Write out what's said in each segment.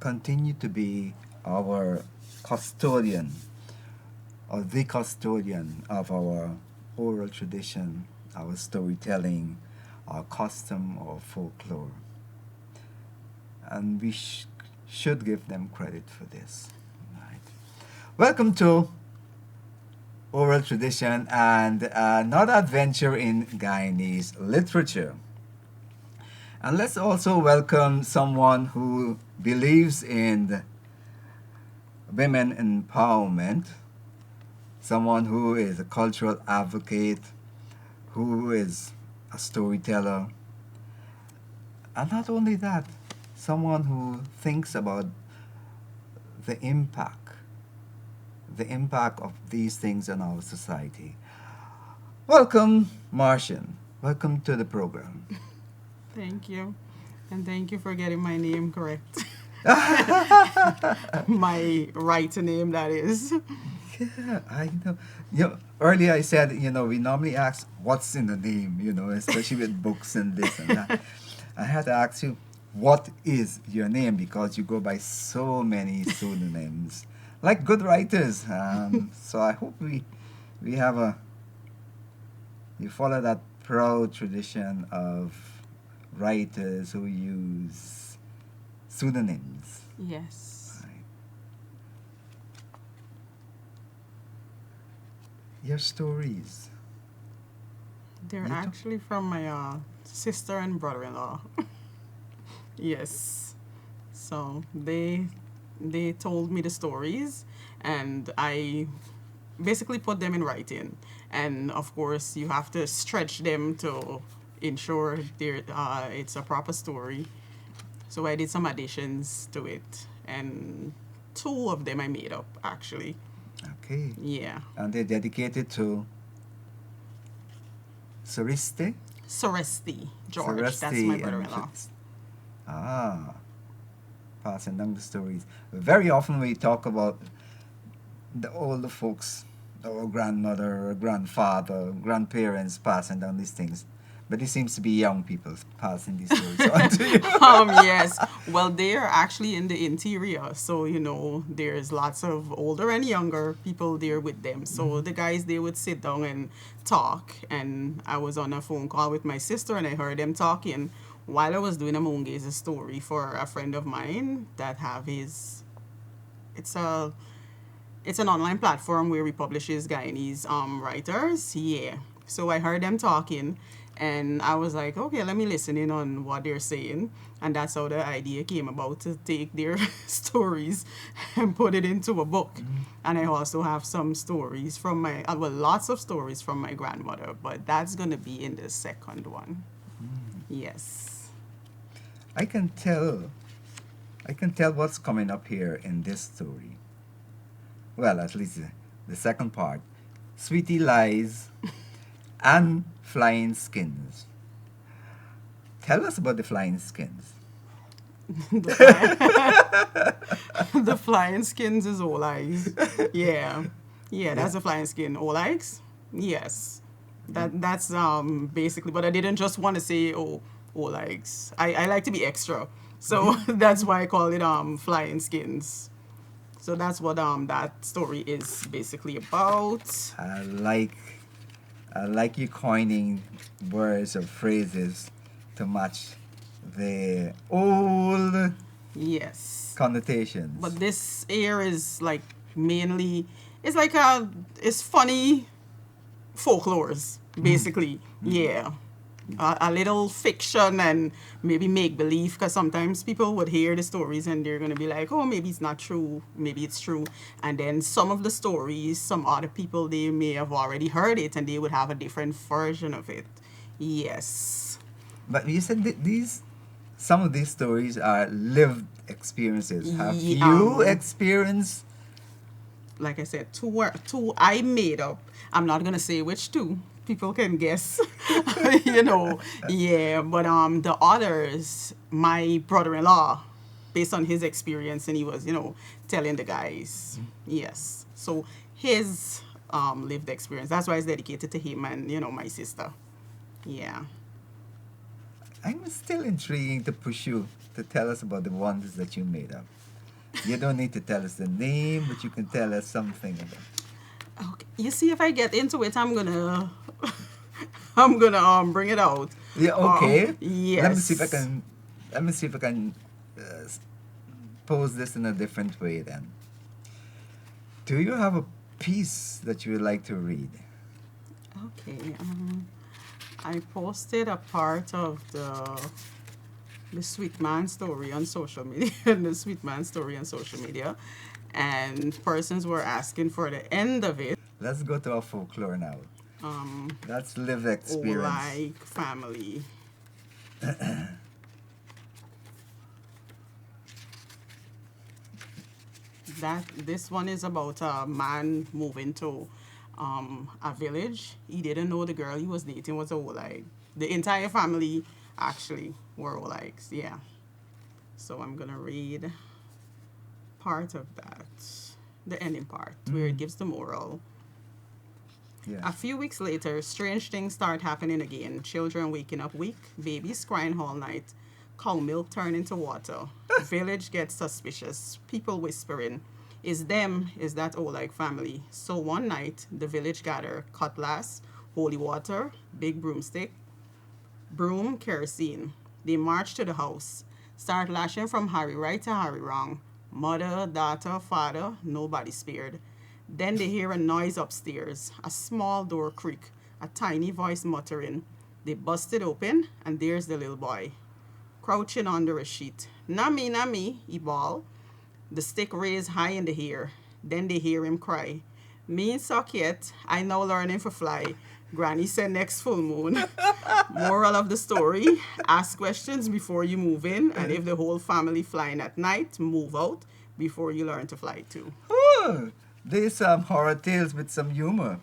continue to be our custodian or the custodian of our oral tradition, our storytelling, our custom, our folklore. And we should give them credit for this. Right. Welcome to Oral Tradition and another adventure in Guyanese literature. And let's also welcome someone who believes in women empowerment, someone who is a cultural advocate, who is a storyteller, and not only that, someone who thinks about the impact of these things on our society. Welcome, Martian. Welcome to the program. Thank you. And thank you for getting my name correct. My right name, that is. Yeah, I know. Earlier I said, we normally ask what's in the name, especially with books and this and that. I had to ask you, what is your name? Because you go by so many pseudonyms, like good writers. So I hope we have you follow that proud tradition of writers who use pseudonyms. Yes. Right. Your stories. They're actually from my sister and brother-in-law. Yes. So they told me the stories, and I basically put them in writing. And of course, you have to stretch them to ensure it's a proper story. So I did some additions to it, and two of them I made up actually. Okay. Yeah. And they're dedicated to Soriste? Soresti George. That's Soresti my and brother-in-law. Ah, passing down the stories. Very often we talk about the older folks, our grandmother, or grandfather, grandparents passing down these things. But it seems to be young people passing these stories on to you. Yes. Well, they're actually in the interior. So, there's lots of older and younger people there with them. So the guys, they would sit down and talk. And I was on a phone call with my sister, and I heard them talking while I was doing a Mungese story for a friend of mine that have his... It's an online platform where he publishes Guyanese writers. Yeah. So I heard them talking, and I was like, okay, let me listen in on what they're saying. And that's how the idea came about, to take their stories and put it into a book. And I also have some stories from lots of stories from my grandmother, but that's going to be in the second one. Yes. I can tell what's coming up here in this story. Well, at least the second part. Sweetie Lies and Flying Skins. Tell us about the flying skins. The flying skins is all eyes. Yeah. Yeah, that's the flying skin. All eyes? Yes. That's basically, but I didn't just want to say all eyes. I like to be extra. So that's why I call it flying skins. So that's what that story is basically about. I like you coining words or phrases to match the old Yes. connotations. But this here is like mainly, it's like it's funny folklores basically. Yeah. A little fiction and maybe make believe, because sometimes people would hear the stories and they're going to be like, oh, maybe it's not true, maybe it's true. And then some of the stories, some other people, they may have already heard it and they would have a different version of it. Yes. But you said some of these stories are lived experiences. Have you experienced? Like I said, two I made up. I'm not going to say which two. People can guess, yeah. But the others, my brother-in-law, based on his experience, and he was, telling the guys, yes. So his lived experience. That's why it's dedicated to him and my sister. Yeah. I'm still intrigued to push you to tell us about the ones that you made up. You don't need to tell us the name, but you can tell us something about. Okay. You see, if I get into it, I'm gonna bring it out. Yeah, okay. Let me see if I Yes. can. Let me see if I can uh, s- pose this in a different way. Then, do you have a piece that you would like to read? Okay. I posted a part of the sweet man story on social media, the sweet man story on social media, and persons were asking for the end of it. Let's go to our folklore now. Um, That's lived or experience. like family. That this one is about a man moving to a village. He didn't know the girl he was dating was a Olag. The entire family actually were Olags. Yeah. So I'm gonna read part of that, the ending part where it Mm, gives the moral. yes. A few weeks later, strange things start happening again. Children waking up weak, babies crying all night, cow milk turning into water. Village gets suspicious, people whispering, is them, is that Oleg family. So one night, the village gather cutlass, holy water, big broomstick, broom, kerosene. They march to the house, start lashing from Harry right to Harry wrong. Mother, daughter, father, nobody spared. Then they hear a noise upstairs, a small door creak, a tiny voice muttering. They bust it open, and there's the little boy, crouching under a sheet. Nami, Nami, he bawled, the stick raised high in the air. Then they hear him cry, me suck yet, I now learning for fly. Granny said next full moon. Moral of the story, ask questions before you move in, and if the whole family flying at night, move out before you learn to fly too. Oh, there's some horror tales with some humor,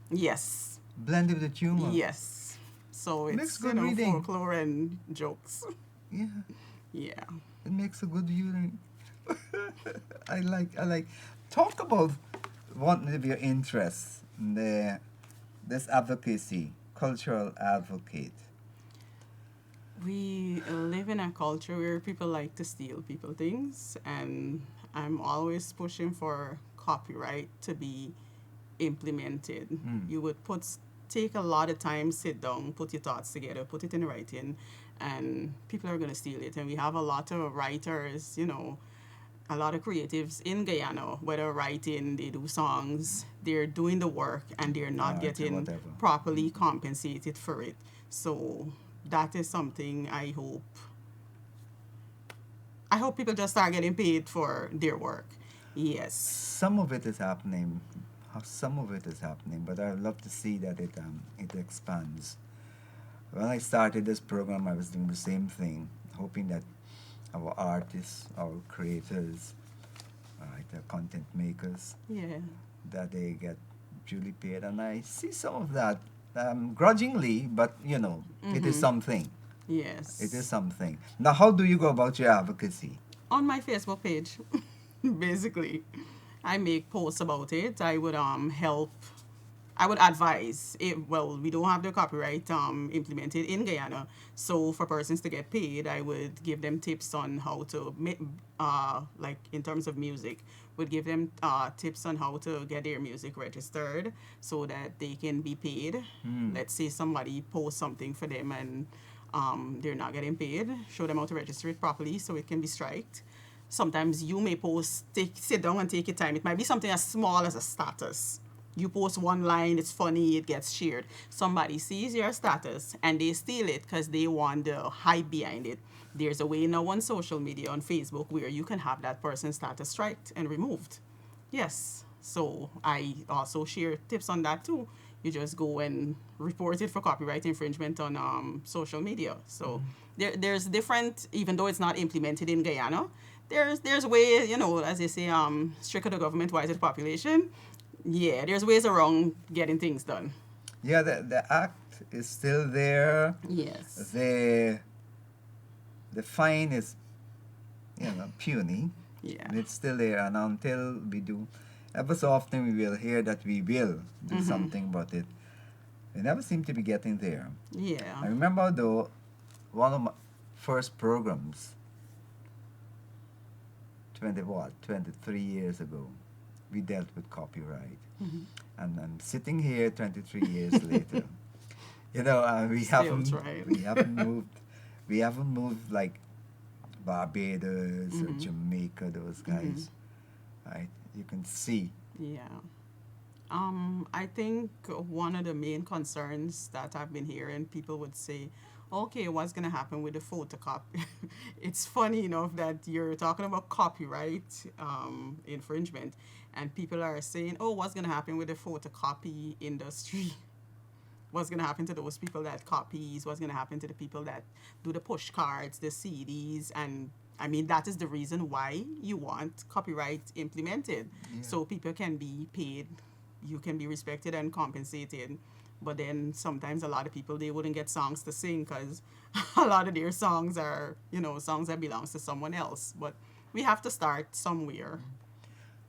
Yes, blended with humor. yes. So Makes it's, good reading. folklore and jokes. Yeah, Yeah. it makes a good reading. I like. Talk about one of your interests, this advocacy, cultural advocate. We live in a culture where people like to steal people things, and I'm always pushing for copyright to be implemented. Mm. You would take a lot of time, sit down, put your thoughts together, put it in writing, and people are going to steal it. And we have a lot of writers, a lot of creatives in Guyana, whether writing, they do songs, they're doing the work and they're not Art or getting whatever. properly compensated for it. So that is something I hope people just start getting paid for their work. Yes. Some of it is happening. Some of it is happening, but I'd love to see that it expands. When I started this program, I was doing the same thing, hoping that our artists, our creators, the content makers, Yeah. that they get duly paid, and I see some of that grudgingly, but it is something. It is Yes. something. Now, how do you go about your advocacy? On my Facebook page, basically, I make posts about it. I would help. I would advise. Well, we don't have the copyright implemented in Guyana, so for persons to get paid, I would give them tips on how to make, like in terms of music, would give them tips on how to get their music registered so that they can be paid. Hmm. Let's say somebody posts something for them and they're not getting paid. Show them how to register it properly so it can be striked. Sometimes you may sit down and take your time. It might be something as small as a status. You post one line, it's funny, it gets shared. Somebody sees your status and they steal it because they want the hype behind it. There's a way now on social media, on Facebook, where you can have that person's status striked and removed. Yes. So I also share tips on that too. You just go and report it for copyright infringement on social media. So there's different, even though it's not implemented in Guyana, there's ways, as they say, stricter the government, wiser the population. Yeah, there's ways around getting things done. Yeah, the act is still there. Yes. The fine is puny. Yeah. And it's still there, and until we do, ever so often we will hear that we will do something about it. We never seem to be getting there. I Yeah. remember though, one of my first programs, 23 years ago, we dealt with copyright. Mhm. And I'm sitting here 23 years later. We Still haven't trying. we haven't moved we haven't moved like Barbados or Mhm. Jamaica, those guys. Right? You can see. Yeah. I think one of the main concerns that I've been hearing, people would say, okay, what's going to happen with the photocopy? It's funny enough that you're talking about copyright infringement, and people are saying, oh, what's going to happen with the photocopy industry? What's going to happen to those people that copies? What's going to happen to the people that do the push cards, the CDs? And I mean, that is the reason why you want copyright implemented. Yeah. So people can be paid, you can be respected and compensated. But then sometimes a lot of people, they wouldn't get songs to sing because a lot of their songs are, songs that belongs to someone else. But we have to start somewhere.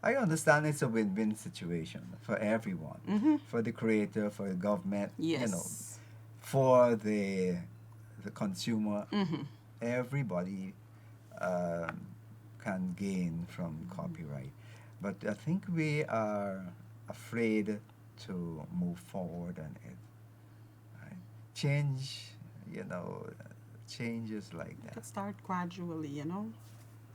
I understand it's a win-win situation for everyone, for the creator, for the government, Yes. for the consumer. Everybody can gain from copyright. But I think we are afraid to move forward on it. Right? Change is like Could that. start gradually,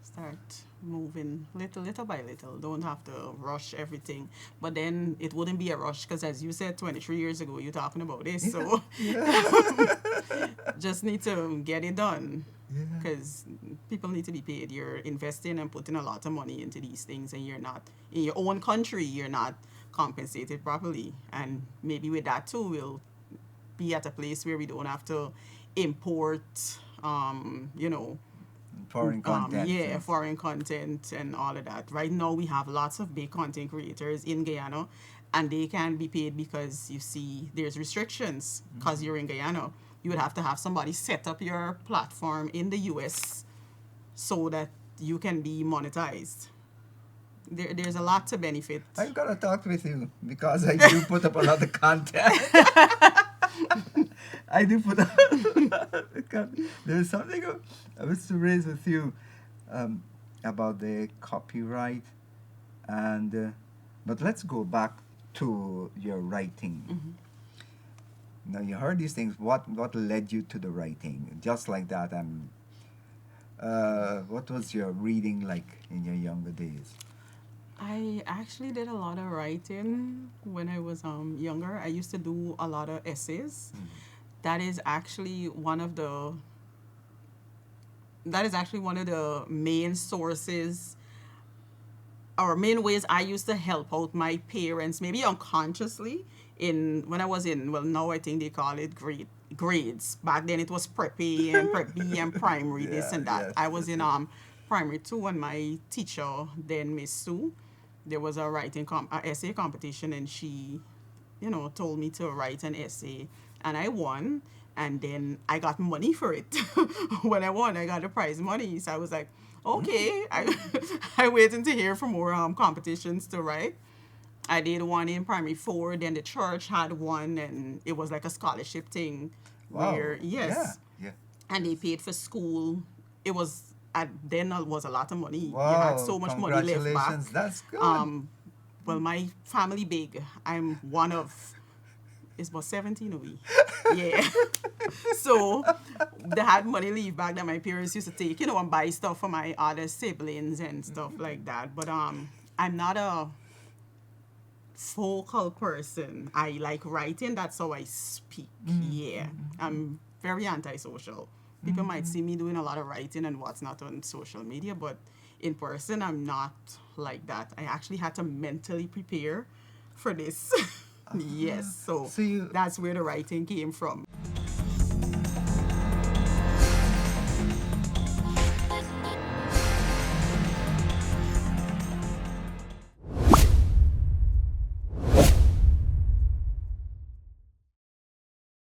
start moving little by little. Don't have to rush everything. But then it wouldn't be a rush because, as you said, 23 years ago, you're talking about this. So Yeah. just need to get it done Yeah. because people need to be paid. You're investing and putting a lot of money into these things, and you're not in your own country. You're not compensated properly, and maybe with that too, we'll be at a place where we don't have to import, Foreign content. foreign content and all of that. Right now, we have lots of big content creators in Guyana, and they can be paid because you see there's restrictions because you're in Guyana. You would have to have somebody set up your platform in the U.S. so that you can be monetized. There's a lot to benefit. I've got to talk with you because I do put up a lot of content. I do put up. There's something I was to raise with you about the copyright, and but let's go back to your writing. Now you heard these things. What led you to the writing? Just like that. What was your reading like in your younger days? I actually did a lot of writing when I was younger. I used to do a lot of essays. That is actually one of the main sources or main ways I used to help out my parents, maybe unconsciously, when I was in, well, now I think they call it grades. Back then it was prep A and prep B and primary, this and that. Yes, I was in primary 2, and my teacher, then Miss Sue, there was a writing essay competition, and she, told me to write an essay, and I won. And then I got money for it. When I won, I got the prize money. So I was like, okay. I waiting to hear for more competitions to write. I did one in primary 4. Then the church had one, and it was like a scholarship thing. Wow. Where, yes. Yeah. And they paid for school. It was, then it was a lot of money. Wow. You had so much money left back. Congratulations. That's good. Well, my family big. I'm one of, it's about 17 of we. Yeah. So they had money leave back that my parents used to take, and buy stuff for my other siblings and stuff like that. But I'm not a vocal person. I like writing. That's how I speak. Yeah. I'm very antisocial. People might see me doing a lot of writing and what's not on social media, but in person, I'm not like that. I actually had to mentally prepare for this. Yes. So So that's where the writing came from.